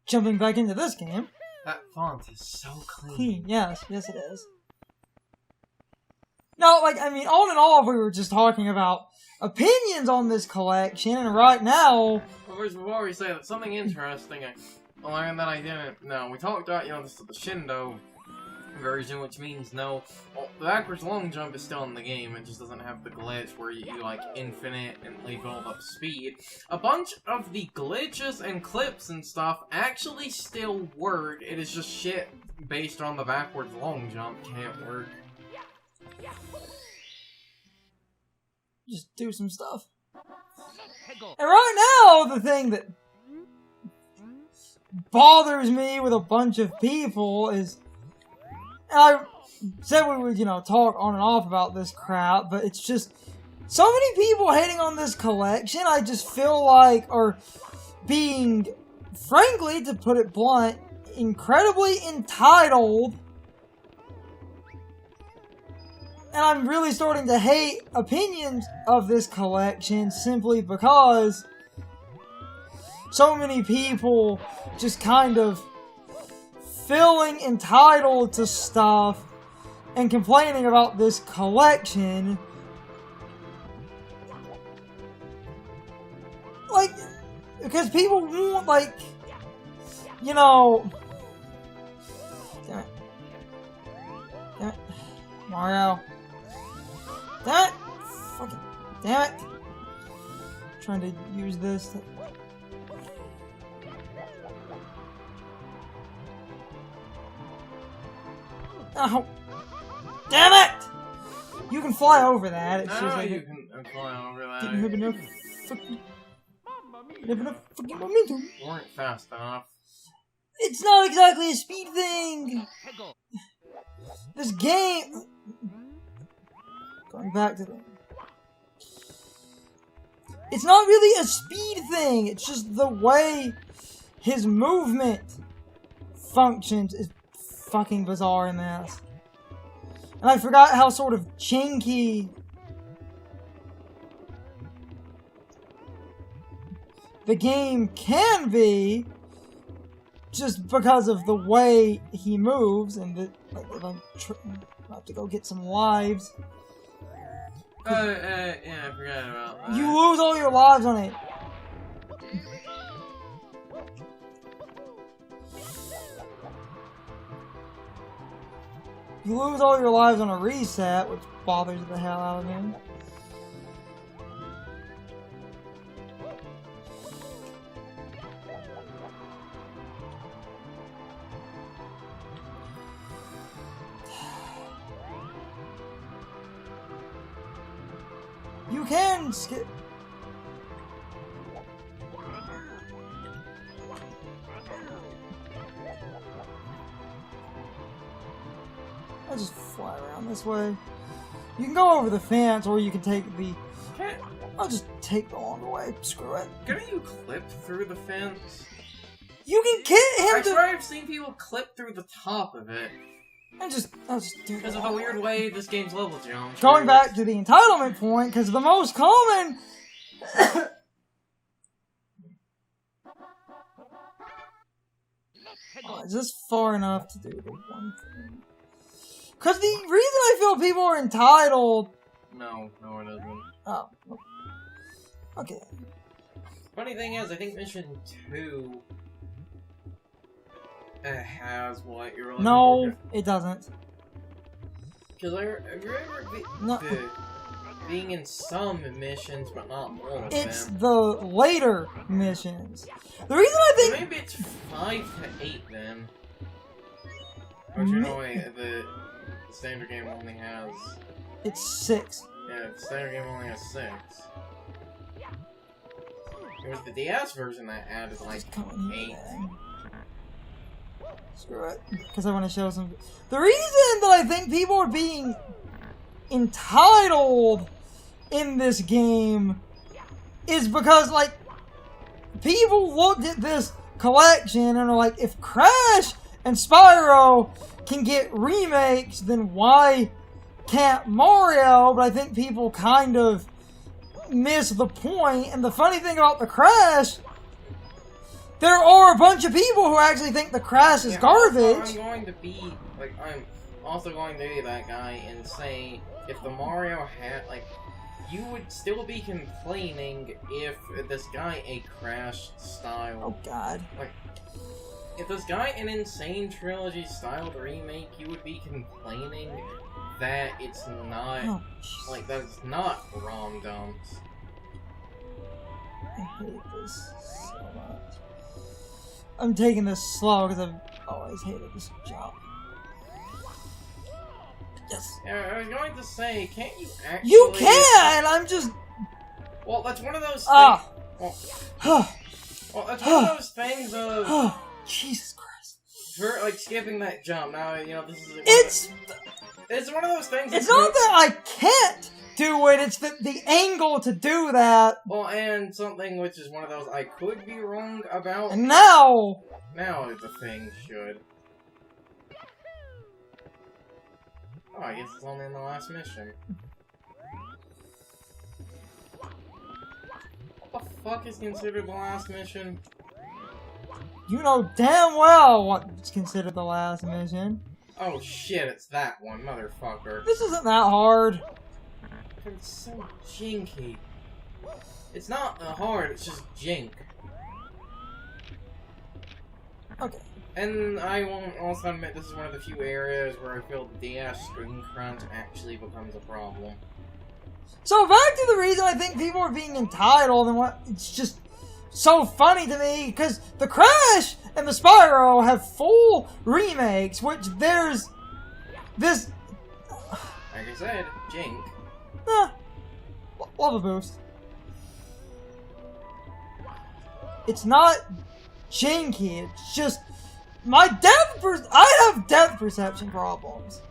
jumping back into this game. That font is so Clean, yes it is. No, like, I mean, all in all, we were just talking about opinions on this collection, and right now... Well, before we say that, something interesting I learned that I didn't know. We talked about, you know, this is the Shindo version, which means no... Well, the backwards long jump is still in the game, it just doesn't have the glitch where you like, infinite and build up speed. A bunch of the glitches and clips and stuff actually still work, it is just shit based on the backwards long jump can't work. Just do some stuff. And right now, the thing that bothers me with a bunch of people is... And I said we would, you know, talk on and off about this crap, but it's just... So many people hating on this collection, I just feel like are being, frankly, to put it blunt, incredibly entitled. And I'm really starting to hate opinions of this collection simply because so many people just kind of feeling entitled to stuff and complaining about this collection. Like, because people want, like, you know... Damn it. Damn it. Mario. Damn it! Fucking damn it! I'm trying to use this to... Oh! Damn it! You can fly over that. It's just like you can fly over that. Didn't have enough fucking momentum. You weren't fast enough. It's not exactly a speed thing. This game. Going back to the... It's not really a speed thing, it's just the way his movement functions is fucking bizarre in this. And I forgot how sort of janky the game can be just because of the way he moves and the, like, if I have to go get some lives. Yeah, I forgot about that. You lose all your lives on it. You lose all your lives on a reset, which bothers the hell out of me. You can skip. I'll just fly around this way. You can go over the fence, or you can take the... I'll just take the longer way. Screw it. Can you clip through the fence? You can get him I swear I've seen people clip through the top of it. I'll just do because of the weird way this game's level geometry. Going back to the entitlement point, because the most common... Oh, is this far enough to do the one thing? Because the reason I feel people are entitled... No, it isn't. Oh. Okay. Funny thing is, I think Mission 2... has what you're looking No, it doesn't. Because I remember being in some missions, but not all of them. It's the later missions. The reason I think... So maybe it's 5 to 8 then. Or you know, the standard game only has... It's 6. Yeah, the standard game only has 6. It was the DS version that added like 8. Screw it. Because I want to show some... The reason that I think people are being entitled in this game is because, like, people looked at this collection and are like, if Crash and Spyro can get remakes, then why can't Mario? But I think people kind of miss the point. And the funny thing about the Crash there are a bunch of people who actually think the crash is garbage. Also, I'm going to be, like, I'm also going to be that guy and say, if the Mario had, like, you would still be complaining if this guy a Crash style. Oh God. Like, if this guy an Insane Trilogy styled remake, you would be complaining that it's not, like, that it's not ROM dumps. I hate this so much. I'm taking this slow because I've always hated this jump. Yes. Yeah, I was going to say, can't you actually... You can! I'm just... Well, that's one of those things... Well, that's one of those things of... Jesus Christ. For, like, skipping that jump. Now, you know, this is... It's one of those things... It's not that I can't do it, it's the angle to do that. Well, and something which is one of those I could be wrong about. And now... Now the thing should... Oh, I guess it's only in the last mission. What the fuck is considered the last mission? You know damn well what's considered the last mission. Oh shit, it's that one, motherfucker. This isn't that hard. It's so jinky. It's not hard, it's just jink. Okay. And I won't also admit this is one of the few areas where I feel the DS screen crunch actually becomes a problem. So back to the reason I think people are being entitled and what it's just so funny to me because the Crash and the Spyro have full remakes, which there's this. Like I said, jink. Love a boost. It's not janky. It's just. I have depth perception problems.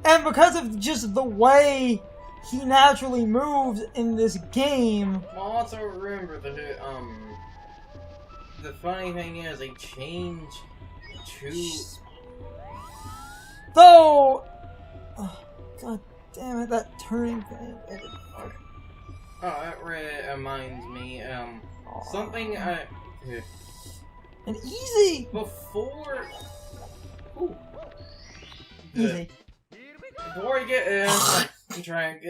And because of just the way he naturally moves in this game... Well, also remember the funny thing is, they change to... Though... Oh, God damn it, that turning thing. Okay. Oh, that reminds me, something And easy! Before... Ooh. Easy. Before we get in,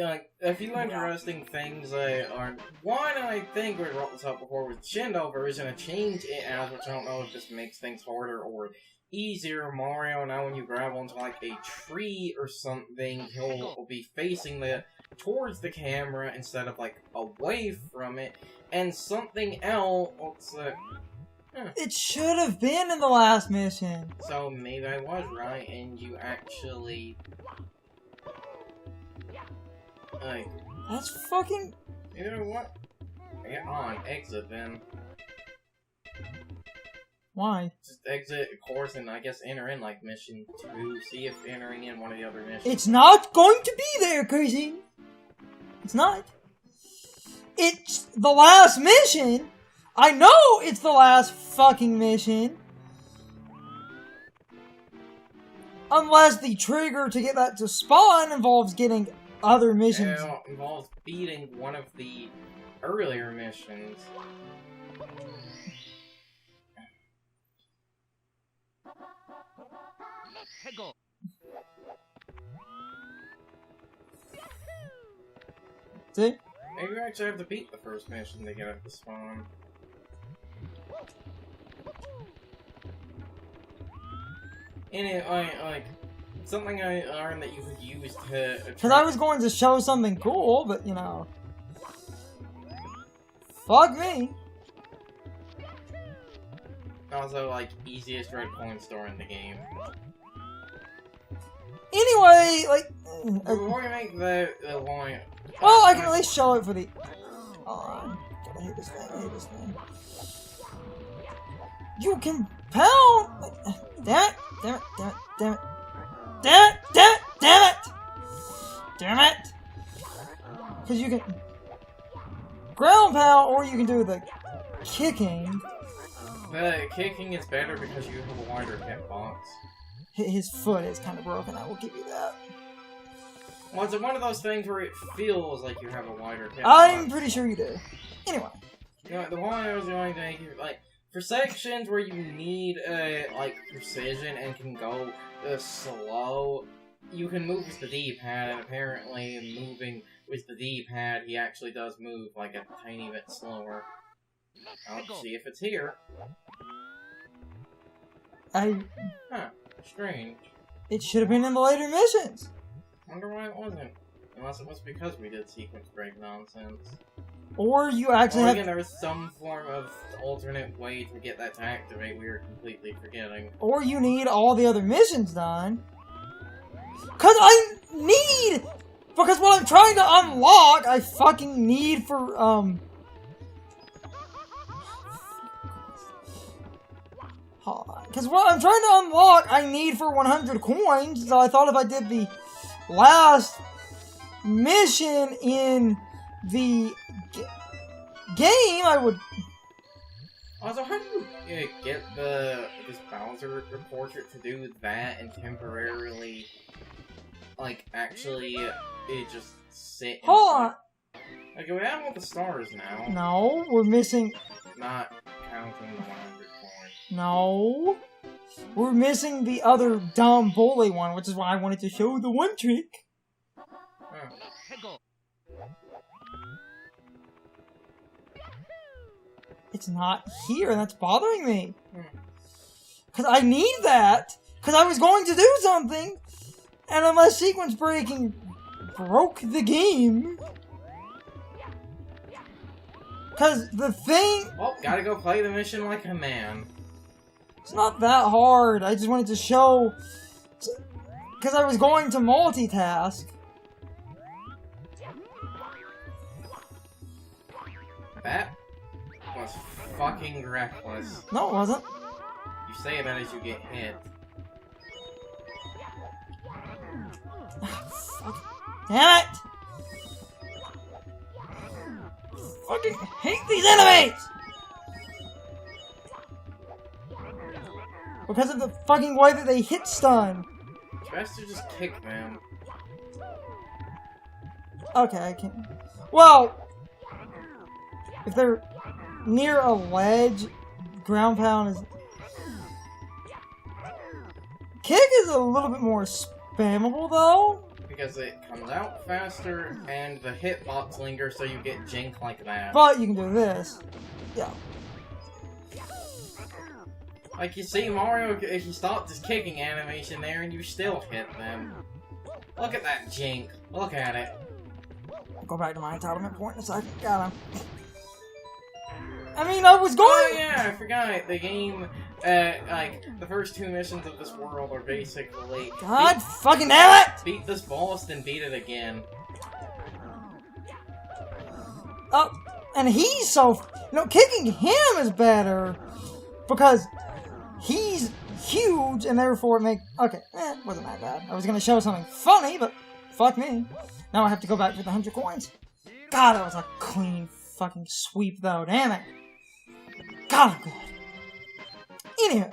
like, a few interesting things are... One, I think we brought this up before, with Shindo version, a change it as, which I don't know if this makes things harder or easier. Mario, now when you grab onto, like, a tree or something, he'll be facing towards the camera instead of, like, away from it. And something else, It should have been in the last mission. So maybe I was right, and you actually... Like... That's fucking... You know what? Get on, exit then. Why? Just exit a course and I guess enter in like mission 2. See if entering in one of the other missions. It's not going to be there, Crazy. It's not. It's the last mission. I know it's the last fucking mission. Unless the trigger to get that to spawn involves getting other missions. It involves beating one of the earlier missions. See? Maybe you actually have to beat the first mission to get up to spawn. Anyway, like, something I learned that you could use to... Because I was going to show something cool, but, you know... Fuck me. Also, like, easiest red coin store in the game. Anyway, like... Before we make the line... Well, I can at least show it for the... Oh, God, I hate this thing, I hate this thing. You can pound... Damn it, damn it, damn it, damn it. Damn it, damn it, damn it! Damn it! Because you can... ground pound, or you can do the kicking. The kicking is better because you have a wider hitbox. His foot is kind of broken, I will give you that. Well, it's one of those things where it feels like you have a wider hitbox. I'm pretty sure you do. Anyway. You know, the one I was going to make you, like, For sections where you need, like, precision and can go slow, you can move with the D-pad, and apparently moving with the D-pad, he actually does move, like, a tiny bit slower. I'll see if it's here. Huh. Strange. It should have been in the later missions. Wonder why it wasn't. Unless it was because we did sequence break nonsense. Or you actually have... again, there was some form of alternate way to get that to activate we were completely forgetting. Or you need all the other missions done. Because I need... Because what I'm trying to unlock, I fucking need for, Because what I'm trying to unlock, I need for 100 coins, so I thought if I did the last mission in the game, I would... Also, how do you get this Bowser portrait to do that and temporarily, like, actually, it just sit... Hold on! Like, we have all the stars now. No, we're missing... Not counting the 100 coins. No. We're missing the other dumb bully one, which is why I wanted to show the one trick. Oh. It's not here, and that's bothering me. Because I need that, because I was going to do something, and unless sequence breaking broke the game... Because the thing... Oh, gotta go play the mission like a man. It's not that hard. I just wanted to show... Because I was going to multitask. That was fucking reckless. No, it wasn't. You say that as you get hit. Damn it! Fucking hate these enemies! Because of the fucking way that they hit stun. It's best to just kick them. Okay, I can. Well, if they're near a ledge, ground pound is... Kick is a little bit more spammable, though. Because it comes out faster, and the hitbox lingers, so you get jink like that. But you can do this. Yeah. Like, you see Mario, if you stop this kicking animation there, and you still hit them. Look at that jink. Look at it. I'll go back to my entitlement point in a second. Got him. I mean, I was going... Oh yeah, I forgot. The game, like, the first two missions of this world are basically... God fucking damn it! Beat this boss, then beat it again. Oh, and he's so... No, kicking him is better. Because he's huge, and therefore it makes... Okay, wasn't that bad. I was gonna show something funny, but fuck me. Now I have to go back to the 100 coins. God, that was a clean fucking sweep, though. Damn it. God, I'm glad. Anyway,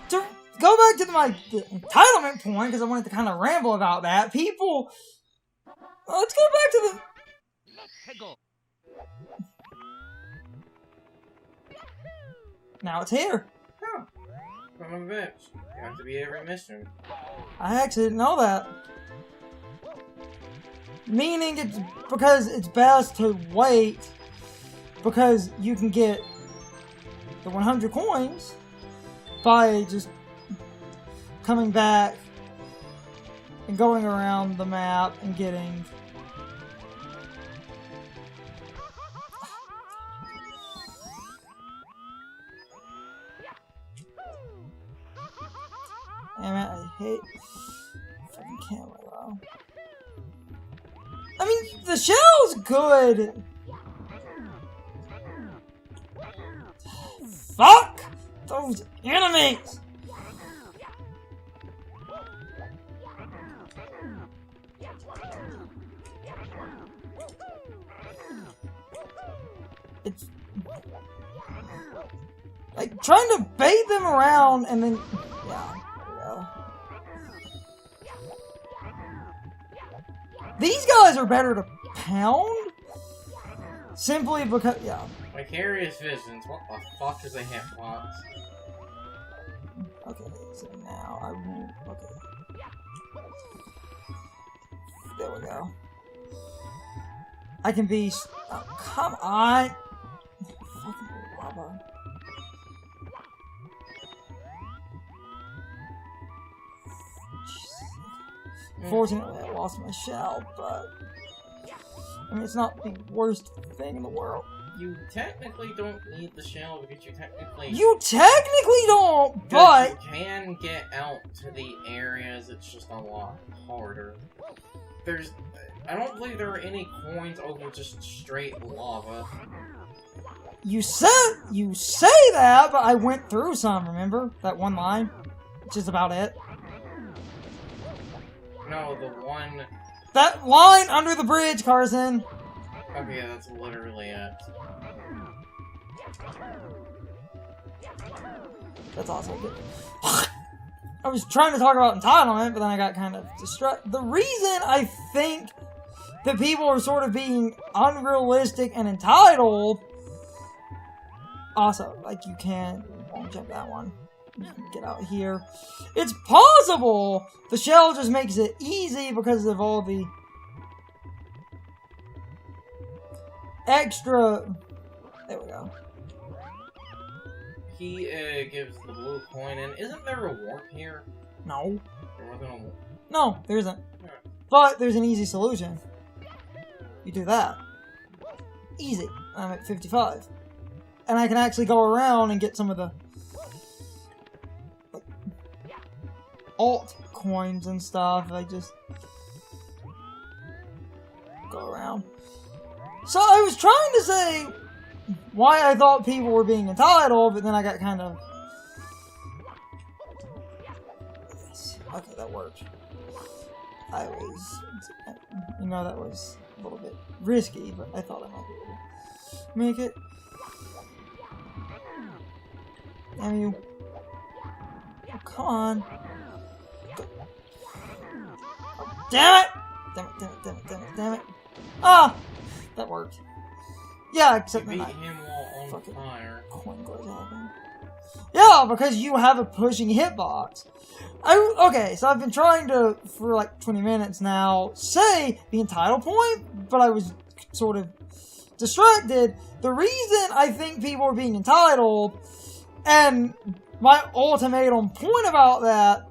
to go back to my entitlement point, because I wanted to kind of ramble about that, people... Let's go back to the... Now it's here. Huh. Son of a bitch. You have to be every mission. I actually didn't know that. Meaning it's because it's best to wait because you can get the 100 coins by just coming back and going around the map and getting... Damn it, I hate fucking camera though. I mean, the shell's good. Fuck those enemies. It's like trying to bait them around and then, yeah. These guys are better to pound simply because, yeah. Vicarious visions. What the fuck is a hitbox? Okay, so now I will. Okay. There we go. I can be. Oh, come on! Fucking lava. Fortunately, I lost my shell, but I mean, it's not the worst thing in the world. You technically don't need the shell because you technically don't, but you can get out to the areas. It's just a lot harder. I don't believe there are any coins over just straight lava. You say that, but I went through some. Remember that one line? Which is about it. No, the one. That line under the bridge, Carson. Okay, that's literally it. That's also good. I was trying to talk about entitlement, but then I got kind of distracted. The reason I think that people are sort of being unrealistic and entitled. Also, like, you won't jump that one. You can get out here. It's possible the shell just makes it easy because of all the extra. There we go. He gives the blue coin, and isn't there a warp here? No. There wasn't a warp. No, there isn't. Yeah. But there's an easy solution. You do that. Easy. I'm at 55. And I can actually go around and get some of the alt coins and stuff. I just go around. So I was trying to say why I thought people were being entitled, but then I got kind of. Yes. Okay, that worked. I was, that was a little bit risky, but I thought I might be able to make it. Damn you. Oh, come on. Oh, damn it! Damn it, damn it, damn it, damn it, damn it. Ah! That worked. Yeah, except you that beat him while on fire. Coin goes open. Yeah, because you have a pushing hitbox. Okay, so I've been trying to, for like 20 minutes now, say the entitled point, but I was sort of distracted. The reason I think people are being entitled, and my ultimatum point about that,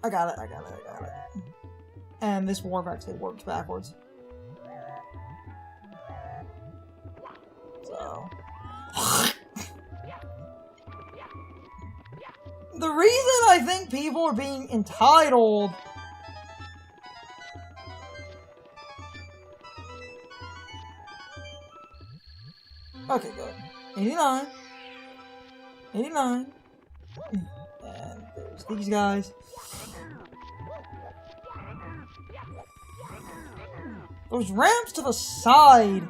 I got it. And this warp actually works backwards. So. The reason I think people are being entitled. Okay, good. 89. 89. And there's these guys. Those ramps to the side.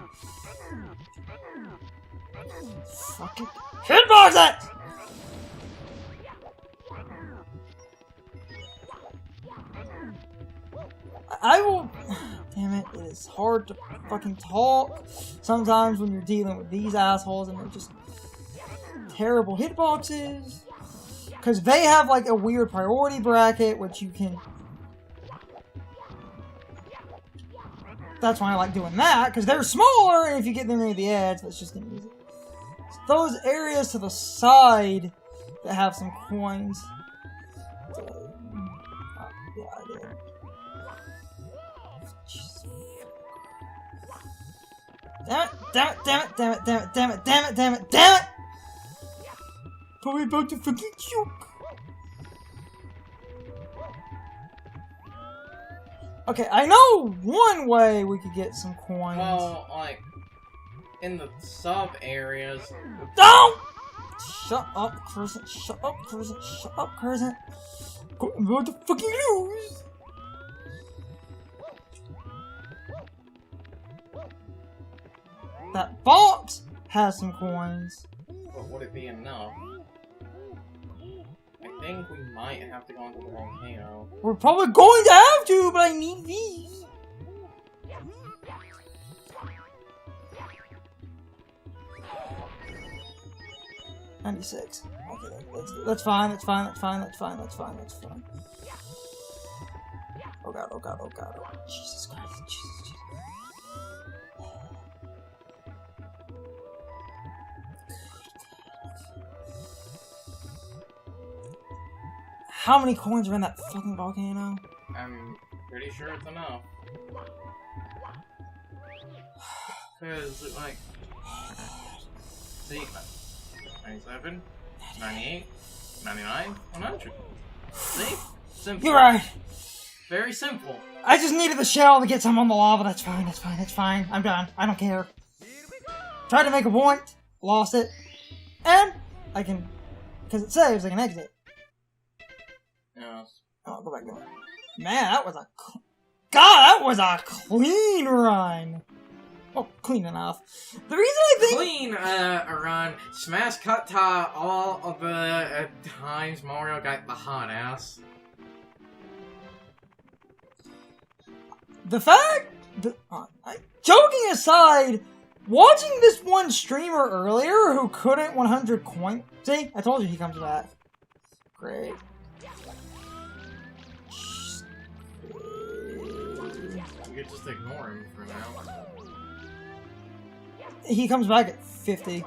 Fucking hitbox it! I will. Damn it, it is hard to fucking talk sometimes when you're dealing with these assholes and they're just terrible hitboxes. Because they have like a weird priority bracket, which you can. That's why I like doing that, because they're smaller, and if you get them near the edge, that's just gonna use it. It's those areas to the side that have some coins. Yeah, I did. Damn it! Damn it! Damn it! Damn it! Damn it! Damn it! Damn it! Damn it! Damn it! Probably about to fucking choke. Okay, I know one way we could get some coins. Well, like, in the sub-areas... Don't! Shut up, Crescent. Shut up, Crescent. Shut up, Crescent. I'm about to fucking lose. That box has some coins. But would it be enough? I think we might have to go into the volcano. We're probably going to have to, but I need these. 96. Okay, that's fine, that's fine, that's fine, that's fine, that's fine, that's fine. Oh god, oh god, oh god, oh Jesus Christ, Jesus. How many coins are in that fucking volcano? I'm pretty sure it's enough. Cause, like, see, 97, 98, 99, 100. See? Simple. You're right. Very simple. I just needed the shell to get some on the lava. That's fine, that's fine, that's fine. I'm done. I don't care. Tried to make a point, lost it, and I can, because it saves, I can exit. Yes. Oh, go back, go back. Man, that was a... God, that was a clean run! Oh, clean enough. The reason I think... Clean, run. Smash cut to all of the times Mario got the hot ass. The fact... joking aside, watching this one streamer earlier who couldn't 100 coin... See? I told you he comes back. Great. You could just ignore him for now. He comes back at 50.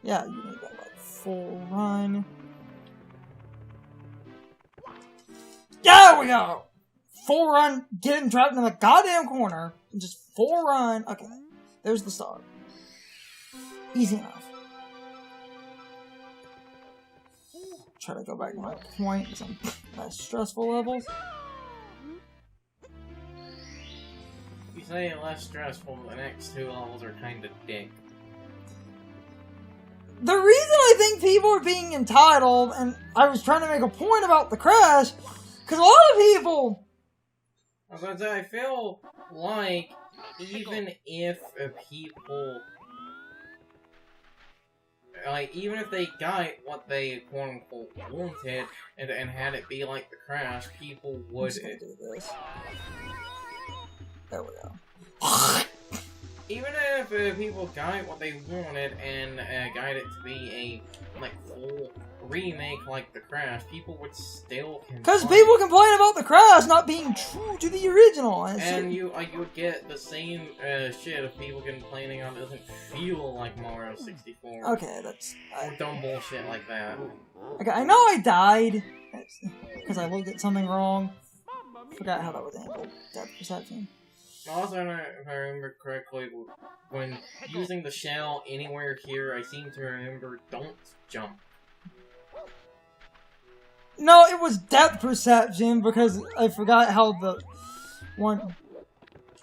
Yeah, you need that like full run. There we go! Full run, get him trapped in the goddamn corner. And just full run. Okay, there's the star. Easy enough. Try to go back to my point with some less stressful levels. You say less stressful, the next two levels are kinda dick. The reason I think people are being entitled, and I was trying to make a point about the crash, because a lot of people... I was gonna say, I feel like, even if people... Like, even if they got what they quote-unquote wanted, and had it be like the crash, people would... I'm just gonna do this. There we go. Even if people got what they wanted and got it to be a, like, full remake like the crash, people would still complain. Because people complain about the crash not being true to the original. And you would get the same shit of people complaining on it doesn't feel like Mario 64. Okay, that's... Or dumb bullshit like that. Okay, I know I died because I looked at something wrong. Forgot how that was handled. Depth perception. Also, if I remember correctly, when using the shell anywhere here, I seem to remember don't jump. No, it was depth perception because I forgot how the one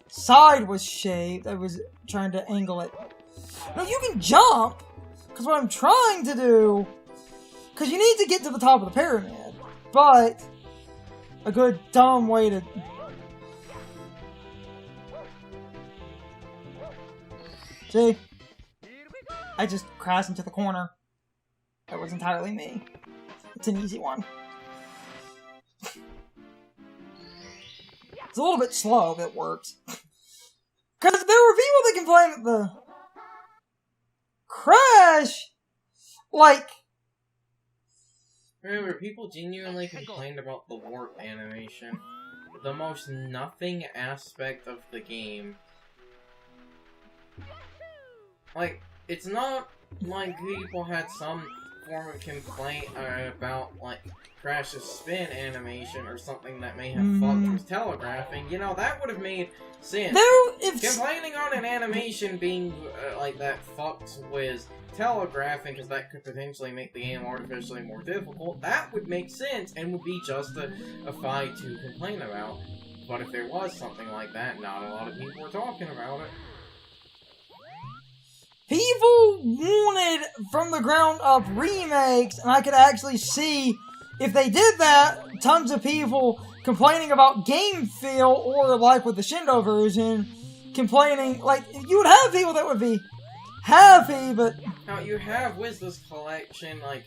side was shaped. I was trying to angle it. No, you can jump! Because what I'm trying to do... Because you need to get to the top of the pyramid. But... a good dumb way to... See? I just crashed into the corner. That was entirely me. It's an easy one. It's a little bit slow, but it works. Because there were people that complained that the crash, like... Remember, people genuinely complained about the warp animation. The most nothing aspect of the game. Like, it's not like people had some form of complaint about, like, Crash's spin animation or something that may have fucked with telegraphing. You know, that would have made sense. Complaining on an animation being, like, that fucks with telegraphing, because that could potentially make the game artificially more difficult, that would make sense and would be just a fight to complain about. But if there was something like that, not a lot of people were talking about it. People wanted from the ground up remakes, and I could actually see if they did that, tons of people complaining about game feel, or like with the Shindo version, complaining, like, you would have people that would be happy, but... Now, you have Wizard's Collection, like...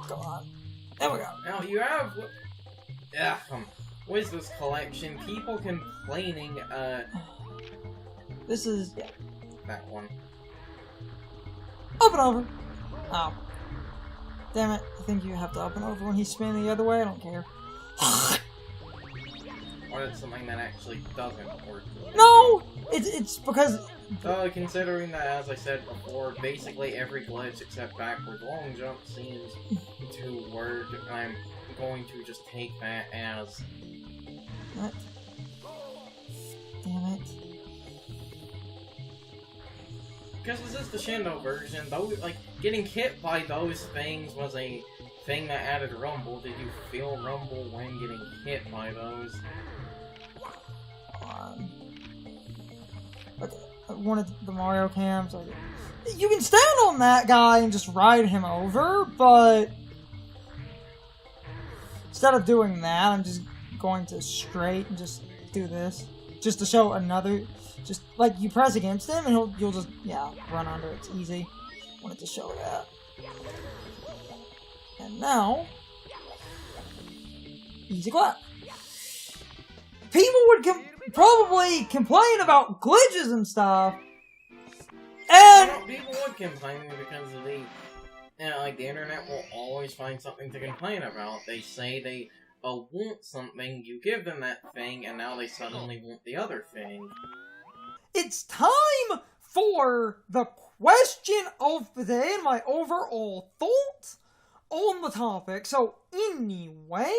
Go on. There we go. Now, you have... Yeah, with this collection, people complaining, This is, yeah. that one. Up and over! Oh. Damn it, I think you have to up and over when he's spinning the other way, I don't care. Or it's something that actually doesn't work. No! It's because... Considering that, as I said before, basically every glitch except backward long jump seems to work, I'm going to just take that as... What? Damn it. Because this is the Shindo version, those, like, getting hit by those things was a thing that added rumble. Did you feel rumble when getting hit by those? Okay, I wanted the Mario cams. You can stand on that guy and just ride him over, but instead of doing that, I'm just going to straight and just do this. Just to show another, just like you press against him and you'll just, yeah, run under. It's easy. Wanted to show that. And now, easy clap. People would probably complain about glitches and stuff. And well, people would complain because of the, like, the internet will always find something to complain about. They say they want something, you give them that thing, and now they suddenly want the other thing. It's time for the question of the day and my overall thoughts on the topic. So, anyway,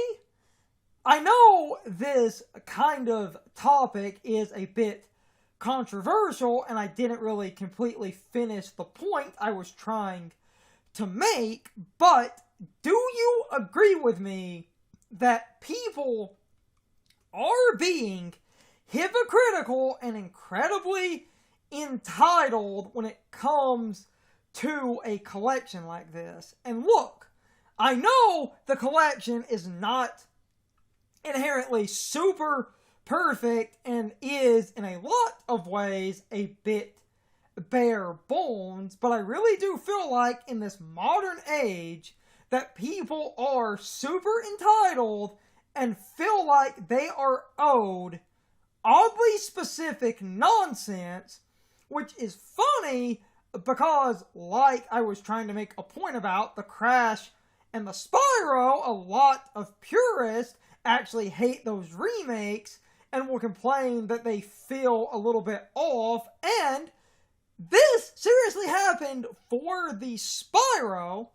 I know this kind of topic is a bit controversial, and I didn't really completely finish the point I was trying to make, but do you agree with me that people are being hypocritical and incredibly entitled when it comes to a collection like this? And look, I know the collection is not inherently super perfect and is, in a lot of ways, a bit bare bones, but I really do feel like in this modern age that people are super entitled and feel like they are owed oddly specific nonsense, which is funny because, like I was trying to make a point about, the Crash and the Spyro, a lot of purists actually hate those remakes and will complain that they feel a little bit off, and this seriously happened for the Spyro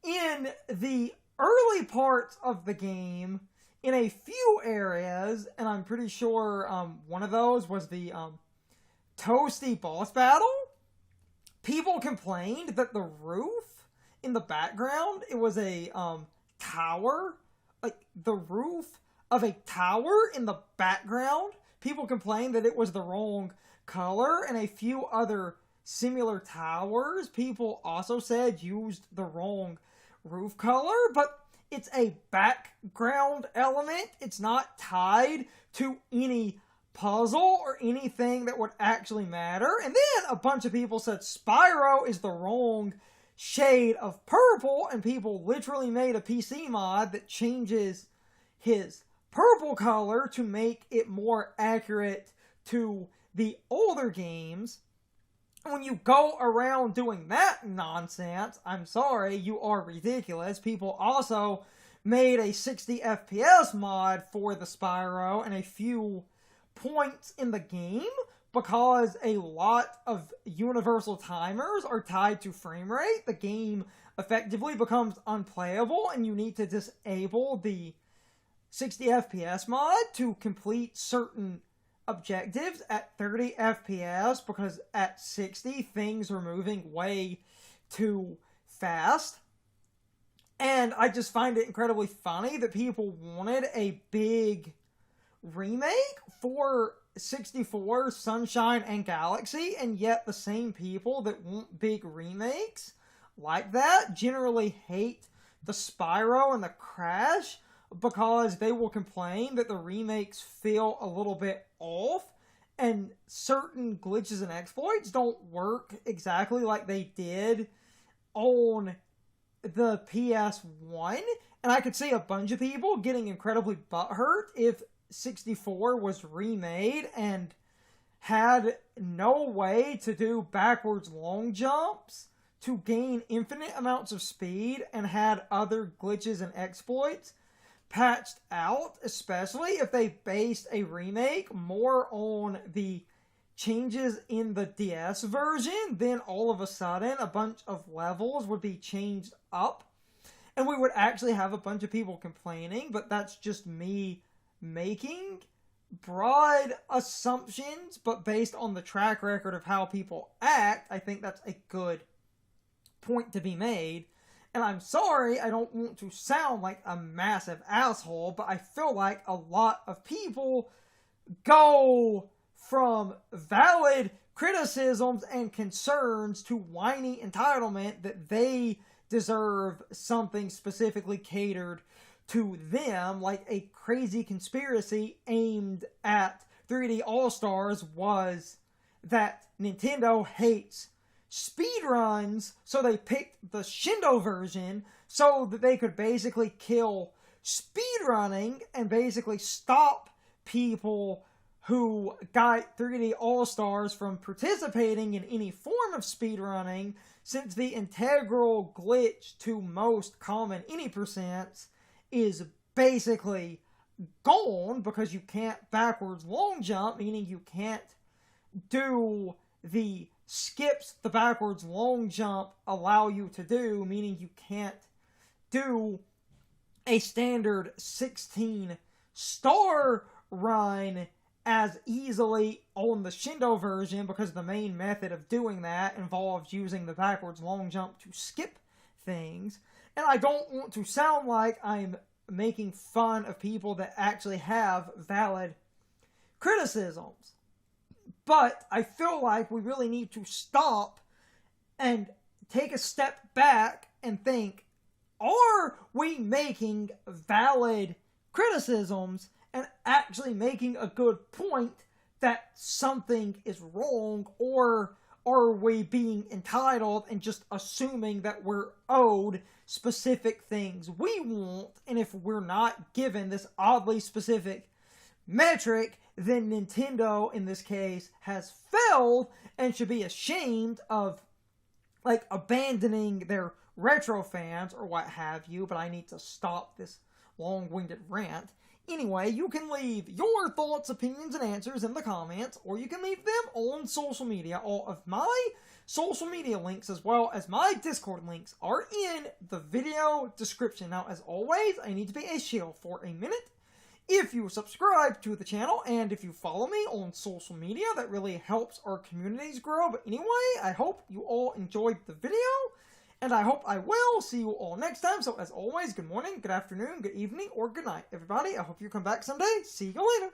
in the early parts of the game in a few areas, and I'm pretty sure one of those was the Toasty boss battle. People complained that the roof in the background, it was a tower, like the roof of a tower in the background. People complained that it was the wrong color, and a few other similar towers people also said used the wrong roof color, but it's a background element. It's not tied to any puzzle or anything that would actually matter. And then a bunch of people said Spyro is the wrong shade of purple, and people literally made a PC mod that changes his purple color to make it more accurate to the older games. When you go around doing that nonsense, I'm sorry, you are ridiculous. People also made a 60 FPS mod for the Spyro and a few points in the game because a lot of universal timers are tied to frame rate. The game effectively becomes unplayable and you need to disable the 60 FPS mod to complete certain objectives at 30 FPS because at 60 things are moving way too fast. And I just find it incredibly funny that people wanted a big remake for 64, Sunshine, and Galaxy, and yet the same people that want big remakes like that generally hate the Spyro and the Crash because they will complain that the remakes feel a little bit off and certain glitches and exploits don't work exactly like they did on the PS1. And I could see a bunch of people getting incredibly butthurt if 64 was remade and had no way to do backwards long jumps to gain infinite amounts of speed and had other glitches and exploits patched out, especially if they based a remake more on the changes in the DS version, then all of a sudden a bunch of levels would be changed up and we would actually have a bunch of people complaining, but that's just me making broad assumptions, but based on the track record of how people act, I think that's a good point to be made. And I'm sorry, I don't want to sound like a massive asshole, but I feel like a lot of people go from valid criticisms and concerns to whiny entitlement that they deserve something specifically catered to them, like a crazy conspiracy aimed at 3D All-Stars was that Nintendo hates speedruns, so they picked the Shindo version so that they could basically kill speedrunning and basically stop people who got 3D All-Stars from participating in any form of speedrunning, since the integral glitch to most common any percents is basically gone because you can't backwards long jump, meaning you can't do the skips the backwards long jump allow you to do, meaning you can't do a standard 16 star run as easily on the Shindo version, because the main method of doing that involves using the backwards long jump to skip things. And I don't want to sound like I'm making fun of people that actually have valid criticisms, but I feel like we really need to stop and take a step back and think, are we making valid criticisms and actually making a good point that something is wrong, or are we being entitled and just assuming that we're owed specific things we want, and if we're not given this oddly specific metric, then Nintendo, in this case, has failed and should be ashamed of, like, abandoning their retro fans or what have you, but I need to stop this long-winded rant. Anyway, you can leave your thoughts, opinions, and answers in the comments, or you can leave them on social media. All of my social media links, as well as my Discord links, are in the video description. Now, as always, I need to be a shill for a minute. If you subscribe to the channel, and if you follow me on social media, that really helps our communities grow. But anyway, I hope you all enjoyed the video, and I hope I will see you all next time. So as always, good morning, good afternoon, good evening, or good night, everybody. I hope you come back someday. See you later.